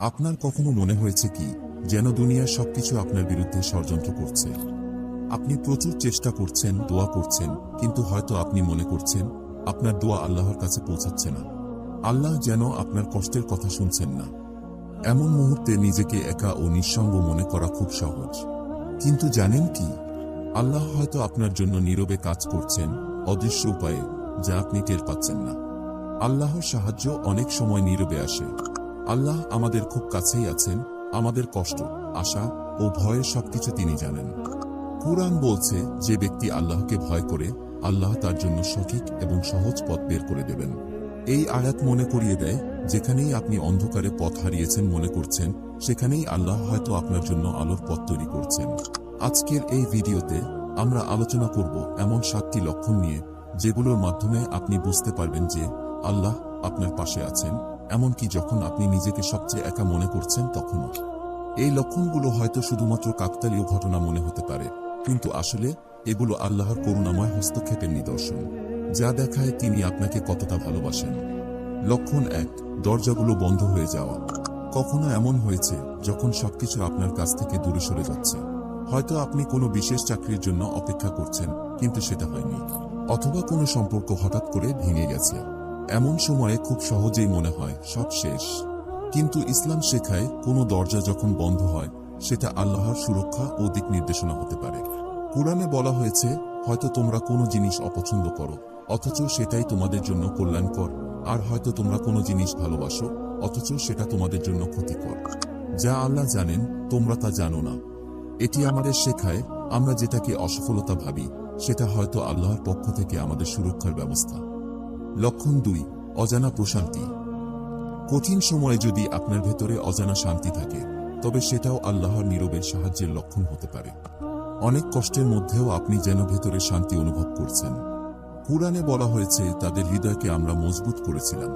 আপনার কখনো মনে হয়েছে কি যেন দুনিয়ার সবকিছু আপনার বিরুদ্ধে ষড়যন্ত্র করছে? আপনি প্রচুর চেষ্টা করছেন, দোয়া করছেন, কিন্তু হয়তো আপনি মনে করছেন আপনার দোয়া আল্লাহর কাছে পৌঁছাচ্ছে না। আল্লাহ যেন আপনার কষ্টের কথা শুনছেন না। এমন মুহূর্তে নিজেকে একা ও নিঃসঙ্গ মনে করা খুব সহজ। কিন্তু জানেন কি, আল্লাহ হয়তো আপনার জন্য নীরবে কাজ করছেন, অদৃশ্য উপায়ে, যা আপনি টের পাচ্ছেন না। আল্লাহর সাহায্য অনেক সময় নীরবে আসে। আল্লাহ আমাদের খুব কাছেই আছেন, আমাদের কষ্ট, আশা ও ভয়ের সবকিছু তিনি জানেন। কুরআন বলছে, যে ব্যক্তি আল্লাহকে ভয় করে, আল্লাহ তার জন্য সঠিক এবং সহজ পথ বের করে দেবেন। এই আয়াত মনে করিয়ে দেয়, যেখানেই আপনি অন্ধকারে পথ হারিয়েছেন মনে করছেন, সেখানেই আল্লাহ হয়তো আপনার জন্য আলোর পথ তৈরি করছেন। আজকের এই ভিডিওতে আমরা আলোচনা করব এমন 7টি লক্ষণ নিয়ে, যেগুলোর মাধ্যমে আপনি বুঝতে পারবেন যে আল্লাহ আপনার পাশে আছেন, এমনকি যখন আপনি নিজেকে সবচেয়ে একা মনে করছেন তখনও। এই লক্ষণগুলো হয়তো শুধুমাত্র কাকতালীয় ঘটনা মনে হতে পারে, কিন্তু আসলে এগুলো আল্লাহর করুণাময় হস্তক্ষেপের নিদর্শন, যা দেখায় তিনি আপনাকে কতটা ভালোবাসেন। লক্ষণ 1, দরজাগুলো বন্ধ হয়ে যাওয়া। কখনো এমন হয়েছে যখন সবকিছু আপনার কাছ থেকে দূরে সরে যাচ্ছে? হয়তো আপনি কোনো বিশেষ চাকরির জন্য অপেক্ষা করছেন, কিন্তু সেটা হয়নি। অথবা কোনো সম্পর্ক হঠাৎ করে ভেঙে গেছে। এমন সময়ে খুব সহজেই মনে হয় সব শেষ। কিন্তু ইসলাম শেখায়, কোনো দরজা যখন বন্ধ হয়, সেটা আল্লাহর সুরক্ষা ও দিক নির্দেশনা হতে পারে। কুরআনে বলা হয়েছে, হয়তো তোমরা কোনো জিনিস অপছন্দ করো, অথচ সেটাই তোমাদের জন্য কল্যাণকর, আর হয়তো তোমরা কোনো জিনিস ভালোবাসো, অথচ সেটা তোমাদের জন্য ক্ষতিকর। যা আল্লাহ জানেন, তোমরা তা জানো না। এটি আমাদের শেখায়, আমরা যেটাকে অসফলতা ভাবি, সেটা হয়তো আল্লাহর পক্ষ থেকে আমাদের সুরক্ষার ব্যবস্থা। লক্ষণ 2, অজানা প্রশান্তি। কঠিন সময়ে যদি আপনার ভেতরে অজানা শান্তি থাকে, তবে সেটাও আল্লাহর নীরবের সাহায্যের লক্ষণ হতে পারে। অনেক কষ্টের মধ্যেও আপনি যেন ভেতরে শান্তি অনুভব করছেন। কুরআনে বলা হয়েছে, তাদের হৃদয়কে আমরা মজবুত করেছিলাম।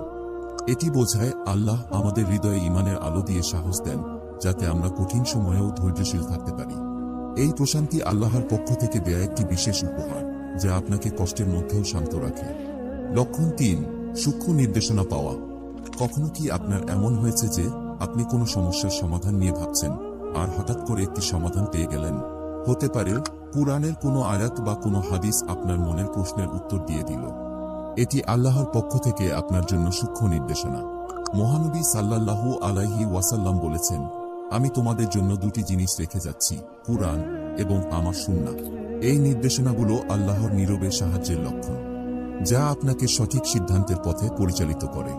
এটি বোঝায় আল্লাহ আমাদের হৃদয়ে ঈমানের আলো দিয়ে সাহস দেন, যাতে আমরা কঠিন সময়েও ধৈর্যশীল থাকতে পারি। এই প্রশান্তি আল্লাহর পক্ষ থেকে দেয়া একটি বিশেষ উপহার, যা আপনাকে কষ্টের মধ্যেও শান্ত রাখে। লক্ষণ 3, সূক্ষ্ম নির্দেশনা পাওয়া। কখনো কি আপনার এমন হয়েছে যে আপনি কোনো সমস্যার সমাধান নিয়ে ভাবছেন, আর হঠাৎ করে একটি সমাধান পেয়ে গেলেন? হতে পারে কুরআনের কোনো আয়াত বা কোনো হাদিস আপনার মনের প্রশ্নের উত্তর দিয়ে দিল। এটি আল্লাহর পক্ষ থেকে আপনার জন্য সূক্ষ্ম নির্দেশনা। মহানবী সাল্লাল্লাহু আলাইহি ওয়াসাল্লাম বলেছেন, আমি তোমাদের জন্য 2টি জিনিস রেখে যাচ্ছি, কুরআন এবং আমার সুন্নাহ। এই নির্দেশনাগুলো আল্লাহর নীরবে সাহায্যের লক্ষণ, যা আপনাকে সঠিক সিদ্ধান্তের পথে পরিচালিত করে।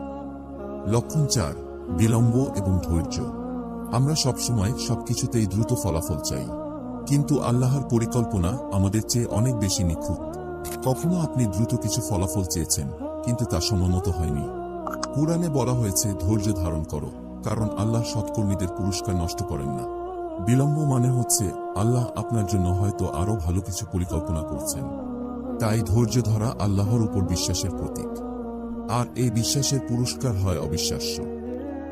লক্ষণ 4, বিলম্ব এবং ধৈর্য। আমরা সবসময় সবকিছুতেই দ্রুত ফলাফল চাই, কিন্তু আল্লাহর পরিকল্পনা আমাদের চেয়ে অনেক বেশি নিখুঁত। কখনো আপনি দ্রুত কিছু ফলাফল চেয়েছেন, কিন্তু তা সময়মতো হয়নি। কুরআনে বলা হয়েছে, ধৈর্য ধারণ করো, কারণ আল্লাহ সৎকর্মীদের পুরস্কার নষ্ট করেন না। বিলম্ব মানে হচ্ছে আল্লাহ আপনার জন্য হয়তো আরো ভালো কিছু পরিকল্পনা করছেন। তাই ধৈর্য ধরা আল্লাহর উপর বিশ্বাসের প্রতীক, আর এই বিশ্বাসের পুরস্কার হয় অবিশ্বাস্য।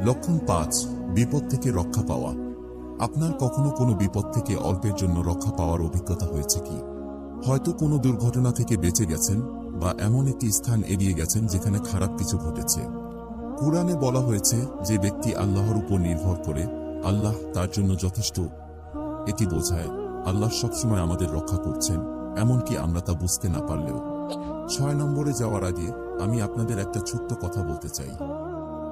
লক্ষণ 5, বিপদ থেকে রক্ষা পাওয়া। আপনার কখনো কোনো বিপদ থেকে অল্পের জন্য রক্ষা পাওয়ার অভিজ্ঞতা হয়েছে কি? হয়তো কোনো দুর্ঘটনা থেকে বেঁচে গেছেন, বা এমন একটি স্থান এড়িয়ে গেছেন যেখানে খারাপ কিছু ঘটেছে। কুরআনে বলা হয়েছে, যে ব্যক্তি আল্লাহর উপর নির্ভর করে, আল্লাহ তার জন্য যথেষ্ট। এটি বোঝায় আল্লাহ সবসময় আমাদের রক্ষা করছেন, এমনকি আমরা তা বুঝতে না পারলেও। 6 নম্বরে যাওয়ার আগে আমি আপনাদের একটা ছোট্ট কথা বলতে চাই।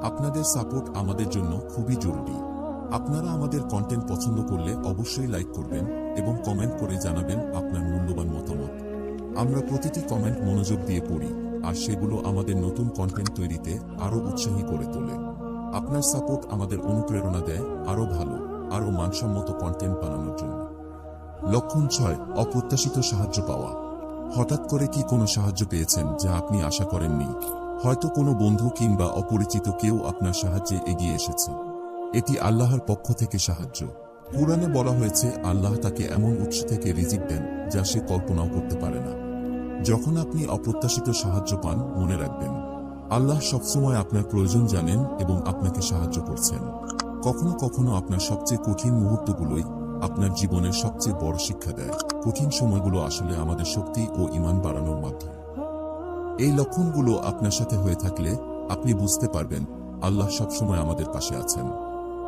আপনাদের সাপোর্ট আমাদের জন্য খুবই জরুরি। আপনারা আমাদের কন্টেন্ট পছন্দ করলে অবশ্যই লাইক করবেন এবং কমেন্ট করে জানাবেন আপনার মূল্যবান মতামত। আমরা প্রতিটি কমেন্ট মনোযোগ দিয়ে পড়ি, আর সেগুলো আমাদের নতুন কন্টেন্ট তৈরিতে আরও উৎসাহী করে তোলে। আপনার সাপোর্ট আমাদের অনুপ্রেরণা দেয় আরও ভালো, আরও মানসম্মত কন্টেন্ট বানানোর জন্য। লক্ষণ 6, অপ্রত্যাশিত সাহায্য পাওয়া। হঠাৎ করে কি কোনো সাহায্য পেয়েছেন যা আপনি আশা করেননি? হয়তো কোনো বন্ধু কিংবা অপরিচিত কেউ আপনার সাহায্যে এগিয়ে এসেছে। এটি আল্লাহর পক্ষ থেকে সাহায্য। কুরআনে বলা হয়েছে, আল্লাহ তাকে এমন উৎস থেকে রিজিক দেন যা সে কল্পনাও করতে পারে না। যখন আপনি অপ্রত্যাশিত সাহায্য পান, মনে রাখবেন আল্লাহ সবসময় আপনার প্রয়োজন জানেন এবং আপনাকে সাহায্য করছেন। কখনো কখনো আপনার সবচেয়ে কঠিন মুহূর্তগুলোই আপনার জীবনের সবচেয়ে বড় শিক্ষা দেয়। কঠিন সময়গুলো আসলে আমাদের শক্তি ও ঈমান বাড়ানোর মাধ্যম। এই লক্ষণগুলো আপনার সাথে হয়ে থাকলে আপনি বুঝতে পারবেন আল্লাহ সবসময় আমাদের পাশে আছেন।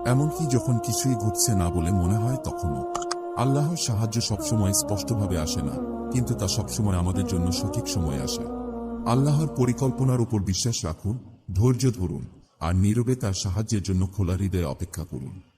এমনকি যখন কিছুই ঘটছে না বলে মনে হয় তখনও। আল্লাহর সাহায্য সবসময় স্পষ্টভাবে আসে না, কিন্তু তা সবসময় আমাদের জন্য সঠিক সময় আসে। আল্লাহর পরিকল্পনার উপর বিশ্বাস রাখুন, ধৈর্য ধরুন, আর নীরবে তার সাহায্যের জন্য খোলা হৃদয়ে অপেক্ষা করুন।